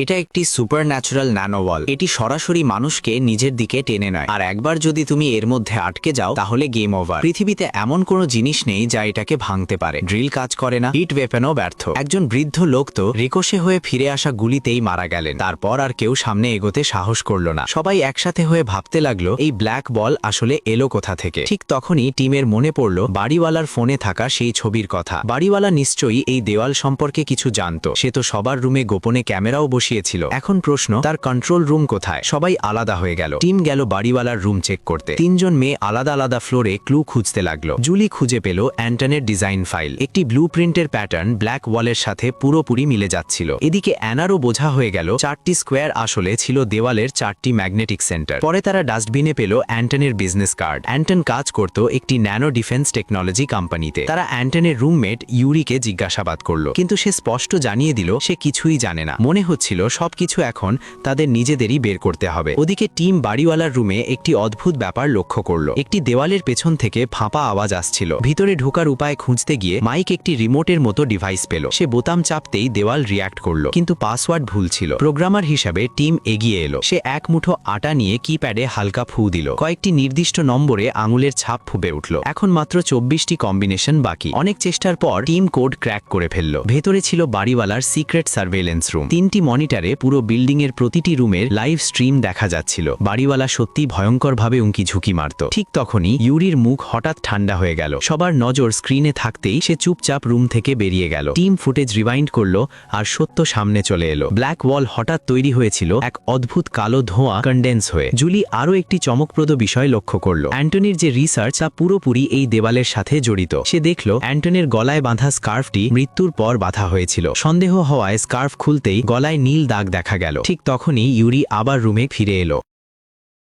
এটা একটি সুপারন্যাচুরাল ন্যানোওয়াল। এটি সরাসরি মানুষকে নিজের দিকে টেনে নেয়, আর একবার যদি তুমি এর মধ্যে আটকে যাও তাহলে গেম ওভার। পৃথিবীতে এমন কোনো জিনিস নেই যা এটাকে ভাঙতে পারে। ড্রিল কাজ করে না, হিট ওয়েপনও ব্যর্থ। একজন বৃদ্ধ লোক তো রিকোশে হয়ে ফিরে আসা গুলিতেই মারা গেলেন। তারপর আর কেউ সামনে এগোতে সাহস করল না। সবাই একসাথে হয়ে ভাবতে লাগলো এই ব্ল্যাক বল আসলে এলো কোথা থেকে। ঠিক তখনই টিমের মনে পড়ল বাড়িওয়ালার ফোনে থাকা সেই ছবির কথা। বাড়িওয়ালা নিশ্চয়ই এই দেওয়াল সম্পর্কে কিছু জানতো। সে তো সবার রুমে গোপনে ক্যামেরাও বসিয়েছিল। এখন প্রশ্ন, তার কন্ট্রোল রুম কোথায়? সবাই আলাদা হয়ে গেল। টিম গেল বাড়িওয়ালার রুম চেক করতে। তিনজন মেয়ে আলাদা আলাদা ফ্লোরে ক্লু খুঁজতে লাগলো। জুলি খুঁজে পেল অ্যান্টনের ডিজাইন ফাইল। একটি ব্লু প্রিন্টের প্যাটার্ন ব্ল্যাক ওয়ালের সাথে পুরোপুরি মিলে যাচ্ছিল। এদিকে অ্যানারও বোঝা হয়ে গেল চারটি স্কোয়ার আসলে ছিল দেওয়ালের চারটি ম্যাগনেটিক সেন্টার। পরে তারা ডাস্টবিনে পেল অ্যান্টনের বিজনেস কার্ড। অ্যান্টন কাজ করত একটি ন্যানো ডিফেন্স টেকনোলজি কোম্পানিতে। তারা অ্যান্টনের রুমমেট ইউরিকে জিজ্ঞাসাবাদ করলো, কিন্তু সে স্পষ্ট জানিয়ে দিল সে কিছুই জানে না। মনে হচ্ছিল সবকিছু এখন তাদের নিজেদেরই বের করতে হবে। ওদিকে টিম বাড়িওয়ালার রুমে একটি অদ্ভুত ব্যাপার লক্ষ্য করলো। একটি দেওয়ালের পেছন থেকে ফাঁপা আওয়াজ আসছিল। ভিতরে ঢোকার উপায় খুঁজতে গিয়ে মাইক একটি রিমোটের মতো ডিভাইস পেল। সে বোতাম চাপতেই দেওয়াল রিয়াক্ট করলো, কিন্তু পাসওয়ার্ড ভুল ছিল। প্রোগ্রামার হিসাবে টিম এগিয়ে এলো। সে এক মুঠো আটা নিয়ে কিপ্যাডে হালকা ফু দিল। কয়েকটি নির্দিষ্ট নম্বরে আঙুলের ছাপ ফুপে উঠল। এখন মাত্র 24টি কম্বিনেশন বাকি। অনেক চেষ্টার পর টিম কোড ক্র্যাক করে ফেলল। ভেতরে ছিল বাড়িওয়ালার সিক্রেট সার্ভেলেন্স রুম। 3টি মনিটরে পুরো বিল্ডিং এর প্রতিটি রুমের লাইভ স্ট্রিম দেখা যাচ্ছিল। বাড়িওয়ালা সত্যি ভয়ঙ্করভাবে উঁকি ঝুঁকি মারত। ঠিক তখনই ইউরির মুখ হঠাৎ ঠান্ডা হয়ে গেল। সবার নজর স্ক্রিনে থাকতেই সে চুপচাপ রুম থেকে বেরিয়ে গেল। টিম ফুটেজ রিওয়াইন্ড করলো আর সত্য সামনে চলে এলো। ব্ল্যাক ওয়াল হঠাৎ তৈরি হয়েছিল এক অদ্ভুত কালো ধোঁয়া কন্ডেন্স হয়ে। জুলি আরও একটি চমকপ্রদ বিষয় লক্ষ্য করলো। অ্যান্টনির যে রিসার্চ তা পুরোপুরি এই দেওয়ালের সাথে জড়িত। সে দেখল অ্যান্টনের গলায় বাঁধা স্কার্ফটি মৃত্যুর পর বাঁধা হয়েছিল। সন্দেহ হওয়ায় স্কার্ফ খুলতেই গলায় নীল দাগ দেখা গেল। ঠিক তখনই ইউরি আবার রুমে ফিরে এলো।